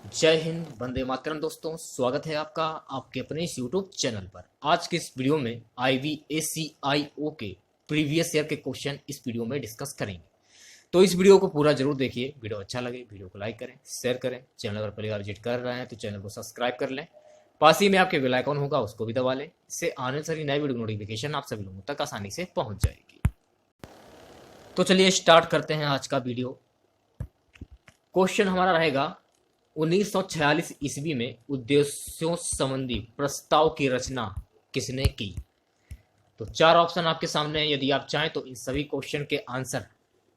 जय हिंद, वंदे मातरम। दोस्तों, स्वागत है आपका आपके अपने इस यूट्यूब चैनल पर। आज के इस वीडियो में IVACIO के प्रीवियस ईयर के क्वेश्चन इस वीडियो में डिस्कस करेंगे। तो इस वीडियो को पूरा जरूर देखिए। वीडियो अच्छा लगे वीडियो को लाइक करें, शेयर करें। चैनल पर पहली बार विजिट कर रहे हैं तो चैनल को सब्सक्राइब कर लें। पास ही में आपके बेल आइकन होगा, उसको भी दबा लें। इससे आने वाली नई वीडियो नोटिफिकेशन आप सभी लोगों तक आसानी से पहुंच जाएगी। तो चलिए स्टार्ट करते हैं आज का वीडियो। क्वेश्चन हमारा रहेगा 1946 ईस्वी में उद्देश्यों संबंधी प्रस्ताव की रचना किसने की। तो चार ऑप्शन आपके सामने हैं। यदि आप चाहें तो इन सभी क्वेश्चन के आंसर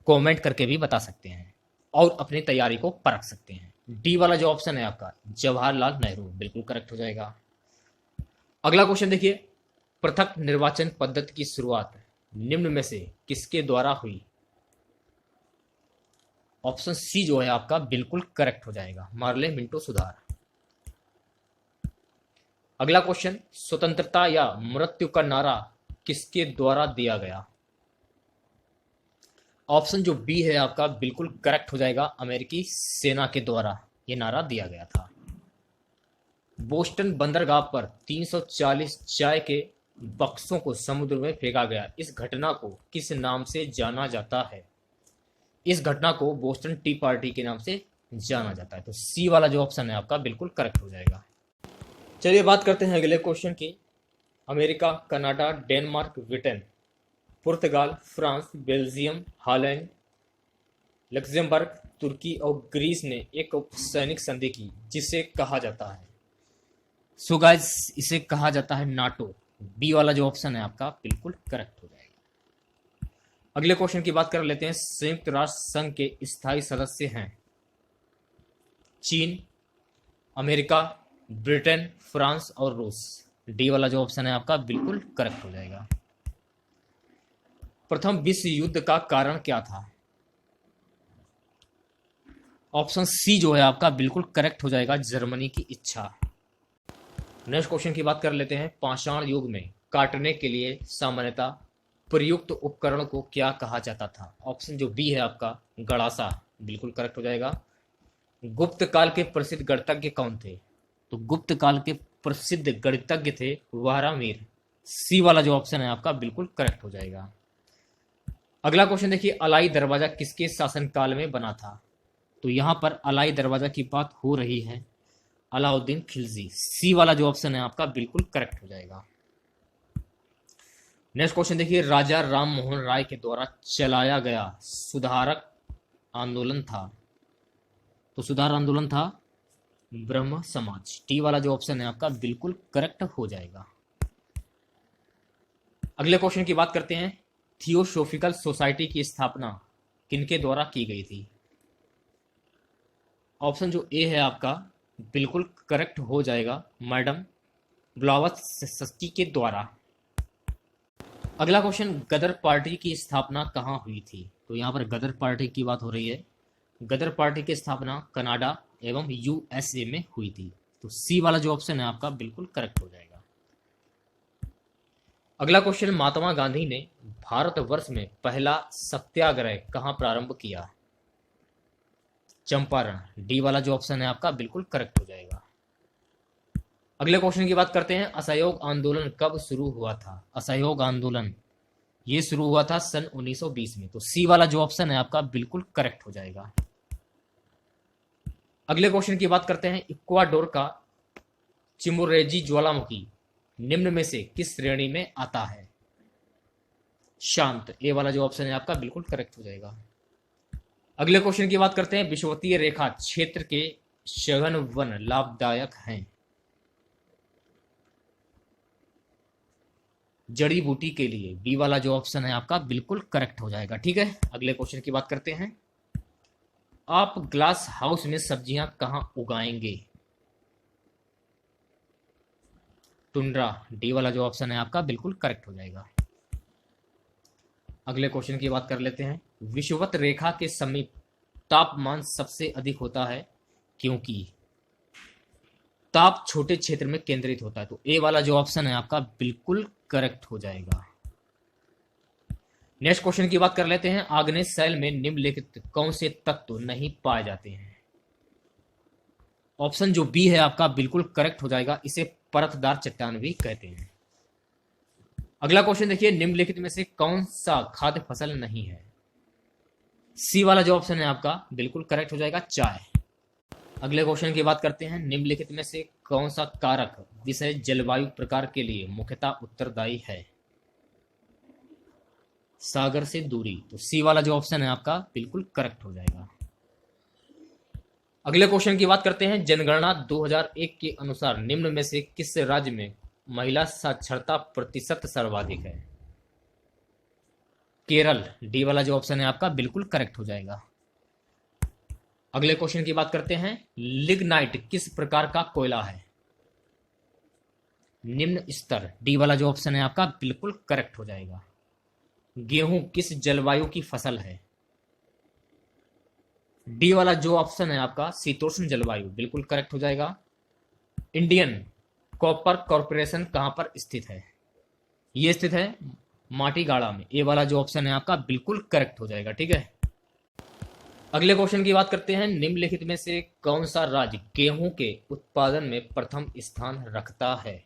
कमेंट करके भी बता सकते हैं और अपनी तैयारी को परख सकते हैं। डी वाला जो ऑप्शन है आपका, जवाहरलाल नेहरू, बिल्कुल करेक्ट हो जाएगा। अगला क्वेश्चन देखिए, पृथक निर्वाचन पद्धति की शुरुआत निम्न में से किसके द्वारा हुई। ऑप्शन सी जो है आपका बिल्कुल करेक्ट हो जाएगा, मार्ले मिंटो सुधार। अगला क्वेश्चन, स्वतंत्रता या मृत्यु का नारा किसके द्वारा दिया गया। ऑप्शन जो बी है आपका बिल्कुल करेक्ट हो जाएगा, अमेरिकी सेना के द्वारा यह नारा दिया गया था। बोस्टन बंदरगाह पर 340 चाय के बक्सों को समुद्र में फेंका गया। इस घटना को किस नाम से जाना जाता है। इस घटना को बोस्टन टी पार्टी के नाम से जाना जाता है। तो सी वाला जो ऑप्शन है आपका बिल्कुल करेक्ट हो जाएगा। चलिए बात करते हैं अगले क्वेश्चन की। अमेरिका, कनाडा, डेनमार्क, ब्रिटेन, पुर्तगाल, फ्रांस, बेल्जियम, हॉलैंड, लक्जमबर्ग, तुर्की और ग्रीस ने एक सैनिक संधि की जिसे कहा जाता है। सो गाइस, इसे कहा जाता है नाटो। बी वाला जो ऑप्शन है आपका बिल्कुल करेक्ट हो जाएगा। अगले क्वेश्चन की बात कर लेते हैं। संयुक्त राष्ट्र संघ के स्थायी सदस्य हैं चीन, अमेरिका, ब्रिटेन, फ्रांस और रूस। डी वाला जो ऑप्शन है आपका बिल्कुल करेक्ट हो जाएगा। प्रथम विश्व युद्ध का कारण क्या था। ऑप्शन सी जो है आपका बिल्कुल करेक्ट हो जाएगा, जर्मनी की इच्छा। नेक्स्ट क्वेश्चन की बात कर लेते हैं। पाषाण युग में काटने के लिए सामान्यतः प्रयुक्त उपकरण को क्या कहा जाता था। ऑप्शन जो बी है आपका, गड़ासा, बिल्कुल करेक्ट हो जाएगा। गुप्त काल के प्रसिद्ध गणितज्ञ कौन थे। तो गुप्त काल के प्रसिद्ध गणितज्ञ थे वारामीर। सी वाला जो ऑप्शन है आपका बिल्कुल करेक्ट हो जाएगा। अगला क्वेश्चन देखिए, अलाई दरवाजा किसके शासनकाल में बना था। तो यहां पर अलाई दरवाजा की बात हो रही है अलाउद्दीन खिलजी। सी वाला जो ऑप्शन है आपका बिल्कुल करेक्ट हो जाएगा। नेक्स्ट क्वेश्चन देखिए, राजा राम मोहन राय के द्वारा चलाया गया सुधारक आंदोलन था। तो सुधार आंदोलन था ब्रह्म समाज। टी वाला जो ऑप्शन है आपका बिल्कुल करेक्ट हो जाएगा। अगले क्वेश्चन की बात करते हैं। थियोसोफिकल सोसाइटी की स्थापना किनके द्वारा की गई थी। ऑप्शन जो ए है आपका बिल्कुल करेक्ट हो जाएगा, मैडम ब्लावत्स्की के द्वारा। अगला क्वेश्चन, गदर पार्टी की स्थापना कहाँ हुई थी। तो यहाँ पर गदर पार्टी की बात हो रही है। गदर पार्टी की स्थापना कनाडा एवं USA में हुई थी। तो सी वाला जो ऑप्शन है आपका बिल्कुल करेक्ट हो जाएगा। अगला क्वेश्चन, महात्मा गांधी ने भारतवर्ष में पहला सत्याग्रह कहाँ प्रारंभ किया। चंपारण। डी वाला जो ऑप्शन है आपका बिल्कुल करेक्ट हो जाएगा। अगले क्वेश्चन की बात करते हैं। असहयोग आंदोलन कब शुरू हुआ था। असहयोग आंदोलन ये शुरू हुआ था सन 1920 में। तो सी वाला जो ऑप्शन है आपका बिल्कुल करेक्ट हो जाएगा। अगले क्वेश्चन की बात करते हैं। इक्वाडोर का चिमुरेजी ज्वालामुखी निम्न में से किस श्रेणी में आता है। शांत। ए वाला जो ऑप्शन है आपका बिल्कुल करेक्ट हो जाएगा। अगले क्वेश्चन की बात करते हैं। विषुवतीय रेखा क्षेत्र के सघन वन लाभदायक हैं जड़ी बूटी के लिए। बी वाला जो ऑप्शन है आपका बिल्कुल करेक्ट हो जाएगा। ठीक है, अगले क्वेश्चन की बात करते हैं। आप ग्लास हाउस में सब्जियां कहां उगाएंगे। टुंड्रा। डी वाला जो ऑप्शन है आपका बिल्कुल करेक्ट हो जाएगा। अगले क्वेश्चन की बात कर लेते हैं। विषुवत रेखा के समीप तापमान सबसे अधिक होता है क्योंकि ताप छोटे क्षेत्र में केंद्रित होता है। तो ए वाला जो ऑप्शन है आपका बिल्कुल करेक्ट हो जाएगा। नेक्स्ट क्वेश्चन की बात कर लेते हैं। आग्नेय शैल में निम्नलिखित कौन से तत्व नहीं पाए जाते हैं। ऑप्शन जो बी है आपका बिल्कुल करेक्ट हो जाएगा, इसे परतदार चट्टान भी कहते हैं। अगला क्वेश्चन देखिए, निम्नलिखित में से कौन सा खाद्य फसल नहीं है? सी वाला जो ऑप्शन है आपका बिल्कुल करेक्ट हो जाएगा, चाय। अगले क्वेश्चन की बात करते हैं, निम्नलिखित में से कौन सा कारक विषय जलवायु प्रकार के लिए मुख्यतः उत्तरदायी है? सागर से दूरी, तो सी वाला जो ऑप्शन है आपका बिल्कुल करेक्ट हो जाएगा। अगले क्वेश्चन की बात करते हैं, जनगणना 2001 के अनुसार निम्न में से किस राज्य में महिला साक्षरता प्रतिशत सर्वाधिक है? केरल, डी वाला जो ऑप्शन है आपका बिल्कुल करेक्ट हो जाएगा। अगले क्वेश्चन की बात करते हैं, लिग्नाइट किस प्रकार का कोयला है? निम्न स्तर, डी वाला जो ऑप्शन है आपका बिल्कुल करेक्ट हो जाएगा। गेहूं किस जलवायु की फसल है? डी वाला जो ऑप्शन है आपका शीतोष्ण जलवायु, बिल्कुल करेक्ट हो जाएगा। इंडियन कॉपर कॉरपोरेशन कहां पर स्थित है? ये स्थित है माटीगाड़ा में, ए वाला जो ऑप्शन है आपका बिल्कुल करेक्ट हो जाएगा। ठीक है, अगले क्वेश्चन की बात करते हैं, निम्नलिखित में से कौन सा राज्य गेहूं के उत्पादन में प्रथम स्थान रखता है?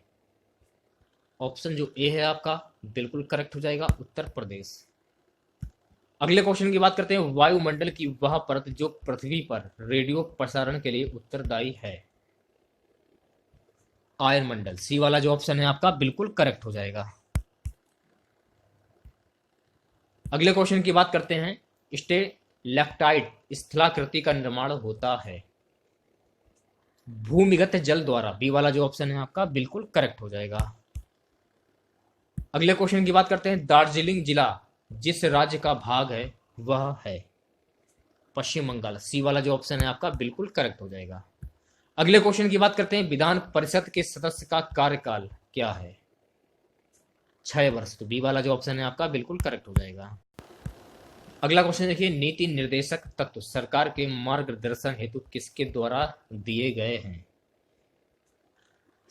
ऑप्शन जो ए है आपका बिल्कुल करेक्ट हो जाएगा, उत्तर प्रदेश। अगले क्वेश्चन की बात करते हैं, वायुमंडल की वह परत जो पृथ्वी पर रेडियो प्रसारण के लिए उत्तरदायी है? आयनमंडल, सी वाला जो ऑप्शन है आपका बिल्कुल करेक्ट हो जाएगा। अगले क्वेश्चन की बात करते हैं, स्टेलेक्टाइट स्थलाकृति का निर्माण होता है भूमिगत जल द्वारा, बी वाला जो ऑप्शन है आपका बिल्कुल करेक्ट हो जाएगा। अगले क्वेश्चन की बात करते हैं, दार्जिलिंग जिला जिस राज्य का भाग है वह है पश्चिम बंगाल, सी वाला जो ऑप्शन है आपका बिल्कुल करेक्ट हो जाएगा। अगले क्वेश्चन की बात करते हैं, विधान परिषद के सदस्य का कार्यकाल क्या है? 6 वर्ष, तो बी वाला जो ऑप्शन है आपका बिल्कुल करेक्ट हो जाएगा। अगला क्वेश्चन देखिए, नीति निर्देशक तत्व सरकार के मार्गदर्शन हेतु किसके द्वारा दिए गए हैं?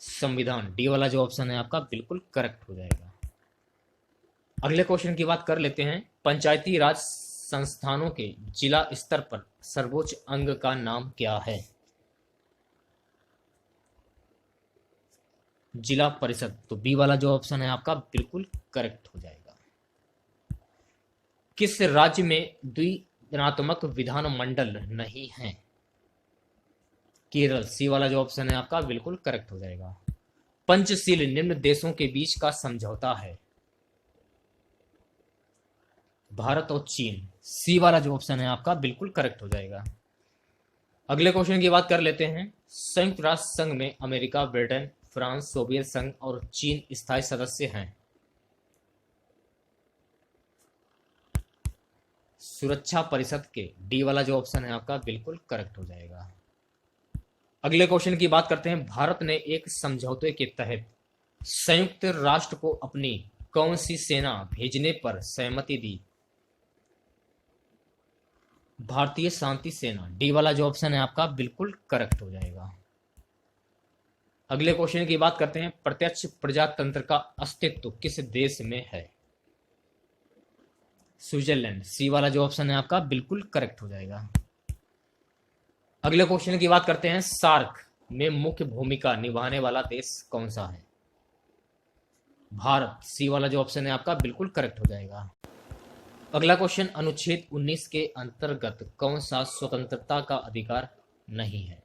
संविधान, डी वाला जो ऑप्शन है आपका बिल्कुल करेक्ट हो जाएगा। अगले क्वेश्चन की बात कर लेते हैं, पंचायती राज संस्थानों के जिला स्तर पर सर्वोच्च अंग का नाम क्या है? जिला परिषद, तो बी वाला जो ऑप्शन है आपका बिल्कुल करेक्ट हो जाएगा। किस राज्य में द्विगुणात्मक विधानमंडल नहीं है? केरल, सी वाला जो ऑप्शन है आपका बिल्कुल करेक्ट हो जाएगा। पंचशील निम्न देशों के बीच का समझौता है? भारत और चीन, सी वाला जो ऑप्शन है आपका बिल्कुल करेक्ट हो जाएगा। अगले क्वेश्चन की बात कर लेते हैं, संयुक्त राष्ट्र संघ में अमेरिका, ब्रिटेन, फ्रांस, सोवियत संघ और चीन स्थायी सदस्य हैं। सुरक्षा परिषद के, डी वाला जो ऑप्शन है आपका बिल्कुल करेक्ट हो जाएगा। अगले क्वेश्चन की बात करते हैं, भारत ने एक समझौते के तहत संयुक्त राष्ट्र को अपनी कौन सी सेना भेजने पर सहमति दी? भारतीय शांति सेना, डी वाला जो ऑप्शन है आपका बिल्कुल करेक्ट हो जाएगा। अगले क्वेश्चन की बात करते हैं, प्रत्यक्ष प्रजातंत्र का अस्तित्व किस देश में है? स्विट्जरलैंड, सी वाला जो ऑप्शन है आपका बिल्कुल करेक्ट हो जाएगा। अगले क्वेश्चन की बात करते हैं, सार्क में मुख्य भूमिका निभाने वाला देश कौन सा है? भारत, सी वाला जो ऑप्शन है आपका बिल्कुल करेक्ट हो जाएगा। अगला क्वेश्चन, अनुच्छेद 19 के अंतर्गत कौन सा स्वतंत्रता का अधिकार नहीं है?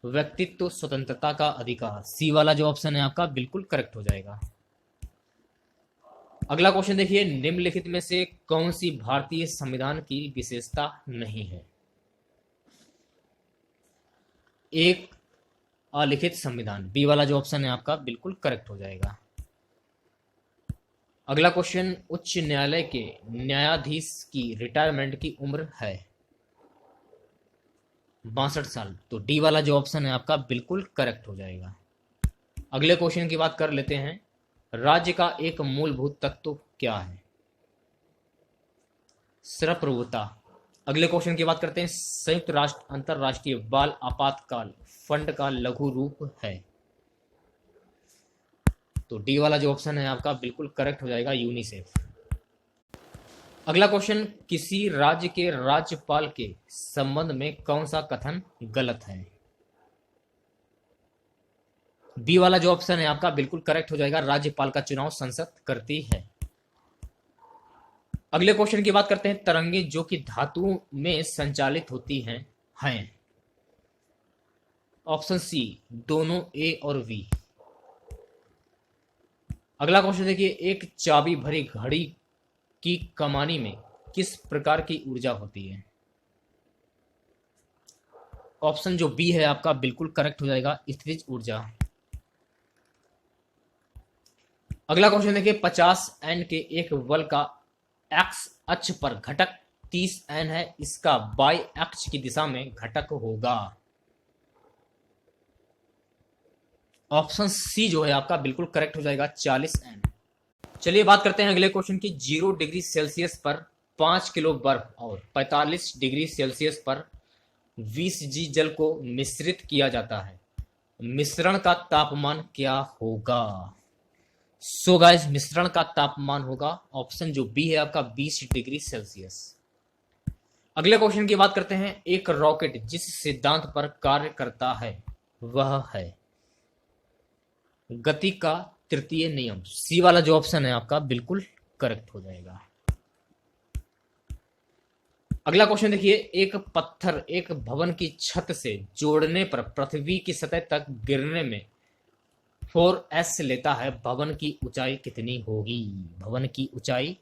व्यक्तित्व स्वतंत्रता का अधिकार, सी वाला जो ऑप्शन है आपका बिल्कुल करेक्ट हो जाएगा। अगला क्वेश्चन देखिए, निम्नलिखित में से कौन सी भारतीय संविधान की विशेषता नहीं है? एक अलिखित संविधान, बी वाला जो ऑप्शन है आपका बिल्कुल करेक्ट हो जाएगा। अगला क्वेश्चन, उच्च न्यायालय के न्यायाधीश की रिटायरमेंट की उम्र है 62 साल, तो डी वाला जो ऑप्शन है आपका बिल्कुल करेक्ट हो जाएगा। अगले क्वेश्चन की बात कर लेते हैं, राज्य का एक मूलभूत तत्व क्या है? सर्वप्रभुता। अगले क्वेश्चन की बात करते हैं, संयुक्त राष्ट्र अंतरराष्ट्रीय बाल आपातकाल फंड का लघु रूप है? तो डी वाला जो ऑप्शन है आपका बिल्कुल करेक्ट हो जाएगा, यूनिसेफ। अगला क्वेश्चन, किसी राज्य के राज्यपाल के संबंध में कौन सा कथन गलत है? बी वाला जो ऑप्शन है आपका बिल्कुल करेक्ट हो जाएगा, राज्यपाल का चुनाव संसद करती है। अगले क्वेश्चन की बात करते हैं, तरंगे जो कि धातु में संचालित होती हैं। ऑप्शन सी दोनों ए और बी। अगला क्वेश्चन देखिए, एक चाबी भरी घड़ी की कमानी में किस प्रकार की ऊर्जा होती है? ऑप्शन जो बी है आपका बिल्कुल करेक्ट हो जाएगा, स्थितिज ऊर्जा। अगला क्वेश्चन देखिए, 50 एन के एक बल का एक्स अक्ष पर घटक 30 एन है, इसका वाई अक्ष की दिशा में घटक होगा। ऑप्शन सी जो है आपका बिल्कुल करेक्ट हो जाएगा, 40 एन। चलिए बात करते हैं अगले क्वेश्चन की, 0 डिग्री सेल्सियस पर 5 किलो बर्फ और 45 डिग्री सेल्सियस पर 20 जी जल को मिश्रित किया जाता है, मिश्रण का तापमान क्या होगा? सो गाइस, मिश्रण का तापमान होगा ऑप्शन जो बी है आपका 20 डिग्री सेल्सियस। अगले क्वेश्चन की बात करते हैं, एक रॉकेट जिस सिद्धांत पर कार्य करता है वह है गति का तृतीय नियम। सी वाला जो ऑप्शन है आपका बिल्कुल करेक्ट हो जाएगा। अगला क्वेश्चन देखिए, एक पत्थर एक भवन की छत से जोड़ने पर पृथ्वी की सतह तक गिरने में 4s लेता है, भवन की ऊंचाई कितनी होगी? भवन की ऊंचाई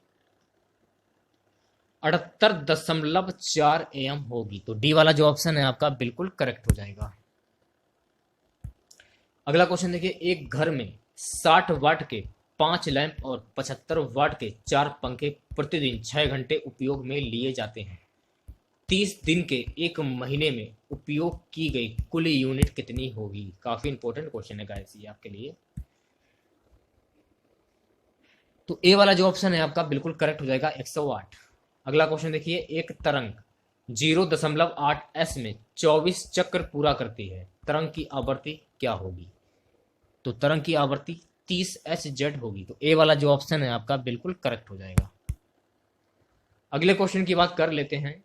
78.4 am होगी। तो डी वाला जो ऑप्शन है आपका बिल्कुल करेक्ट हो जाएगा। अगला क्वेश्चन देखिए, एक घर में 60 वाट के 5 लैंप और 75 वाट के 4 पंखे प्रतिदिन 6 घंटे उपयोग में लिए जाते हैं, 30 दिन के एक महीने में उपयोग की गई कुल यूनिट कितनी होगी? काफी इंपॉर्टेंट क्वेश्चन है गाइस ये आपके लिए। तो ए वाला जो ऑप्शन है आपका बिल्कुल करेक्ट हो जाएगा, 108। अगला क्वेश्चन देखिए, एक तरंग 0.8 s में 24 चक्र पूरा करती है, तरंग की आवृत्ति क्या होगी? तो तरंग की आवृत्ति 30 Hz होगी। तो ए वाला जो ऑप्शन है आपका बिल्कुल करेक्ट हो जाएगा। अगले क्वेश्चन की बात कर लेते हैं,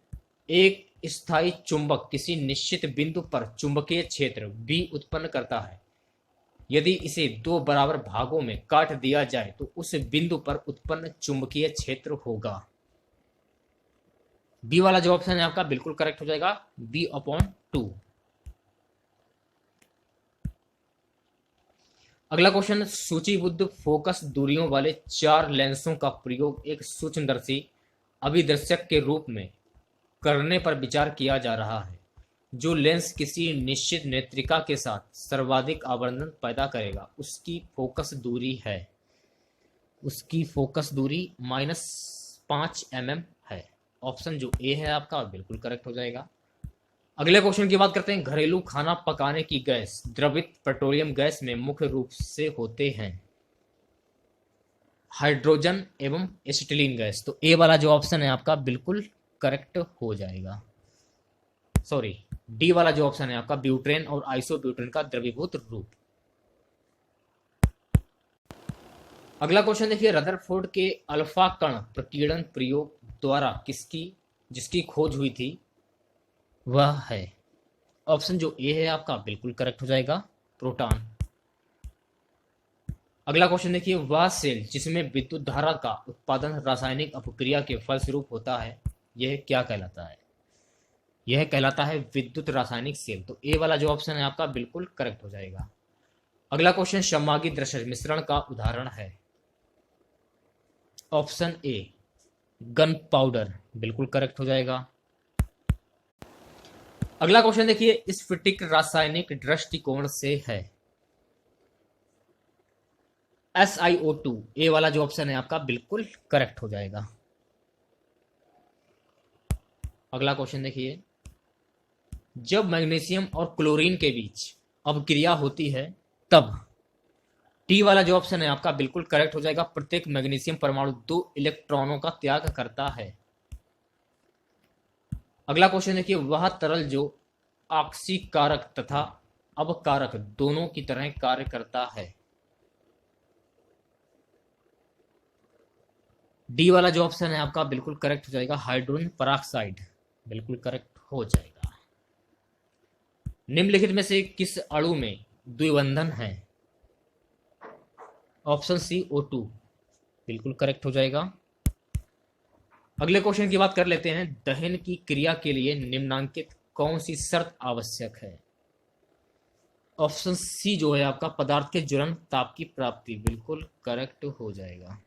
एक स्थायी चुंबक किसी निश्चित बिंदु पर चुंबकीय क्षेत्र B उत्पन्न करता है, यदि इसे 2 बराबर भागों में काट दिया जाए तो उस बिंदु पर उत्पन्न चुंबकीय क्षेत्र होगा। बी वाला जो ऑप्शन है आपका बिल्कुल करेक्ट हो जाएगा, B/2। अगला क्वेश्चन, सूचीबद्ध फोकस दूरियों वाले 4 लेंसों का प्रयोग एक सूक्ष्मदर्शी अभिदर्शक के रूप में करने पर विचार किया जा रहा है, जो लेंस किसी निश्चित नेत्रिका के साथ सर्वाधिक आवर्धन पैदा करेगा, उसकी फोकस दूरी है, उसकी फोकस दूरी -5 mm है। ऑप्शन जो ए है आपका बिल्कुल करेक्ट हो जाएगा। अगले क्वेश्चन की बात करते हैं, घरेलू खाना पकाने की गैस द्रवित पेट्रोलियम गैस में मुख्य रूप से होते हैं हाइड्रोजन एवं एसिटिलीन गैस। तो ए वाला जो ऑप्शन है आपका बिल्कुल करेक्ट हो जाएगा। सॉरी, डी वाला जो ऑप्शन है आपका ब्यूटेन और आइसोब्यूटेन का द्रवीभूत रूप। अगला क्वेश्चन देखिए, रदरफोर्ड के अल्फा कण प्रकीर्णन प्रयोग द्वारा जिसकी खोज हुई थी वह है, ऑप्शन जो ए है आपका बिल्कुल करेक्ट हो जाएगा, प्रोटॉन। अगला क्वेश्चन देखिए, वह सेल जिसमें विद्युत धारा का उत्पादन रासायनिक अपक्रिया के फलस्वरूप होता है, यह क्या कहलाता है? यह कहलाता है विद्युत रासायनिक सेल। तो ए वाला जो ऑप्शन है आपका बिल्कुल करेक्ट हो जाएगा। अगला क्वेश्चन, शमागी द्रव्य मिश्रण का उदाहरण है, ऑप्शन ए गन पाउडर, बिल्कुल करेक्ट हो जाएगा। अगला क्वेश्चन देखिए, स्फटिक रासायनिक दृष्टिकोण से है, SiO2। ए वाला जो ऑप्शन है आपका बिल्कुल करेक्ट हो जाएगा। अगला क्वेश्चन देखिए, जब मैग्नीशियम और क्लोरीन के बीच अपक्रिया होती है तब टी वाला जो ऑप्शन है आपका बिल्कुल करेक्ट हो जाएगा, प्रत्येक मैग्नीशियम परमाणु 2 इलेक्ट्रॉनों का त्याग करता है। अगला क्वेश्चन देखिए, वह तरल जो ऑक्सीकारक तथा अपकारक दोनों की तरह कार्य करता है, डी वाला जो ऑप्शन है आपका बिल्कुल करेक्ट हो जाएगा, हाइड्रोजन पराक्साइड बिल्कुल करेक्ट हो जाएगा। निम्नलिखित में से किस अणु में द्विबंधन है? ऑप्शन सी O2 बिल्कुल करेक्ट हो जाएगा। अगले क्वेश्चन की बात कर लेते हैं, दहन की क्रिया के लिए निम्नांकित कौन सी शर्त आवश्यक है? ऑप्शन सी जो है आपका, पदार्थ के ज्वलन ताप की प्राप्ति बिल्कुल करेक्ट हो जाएगा।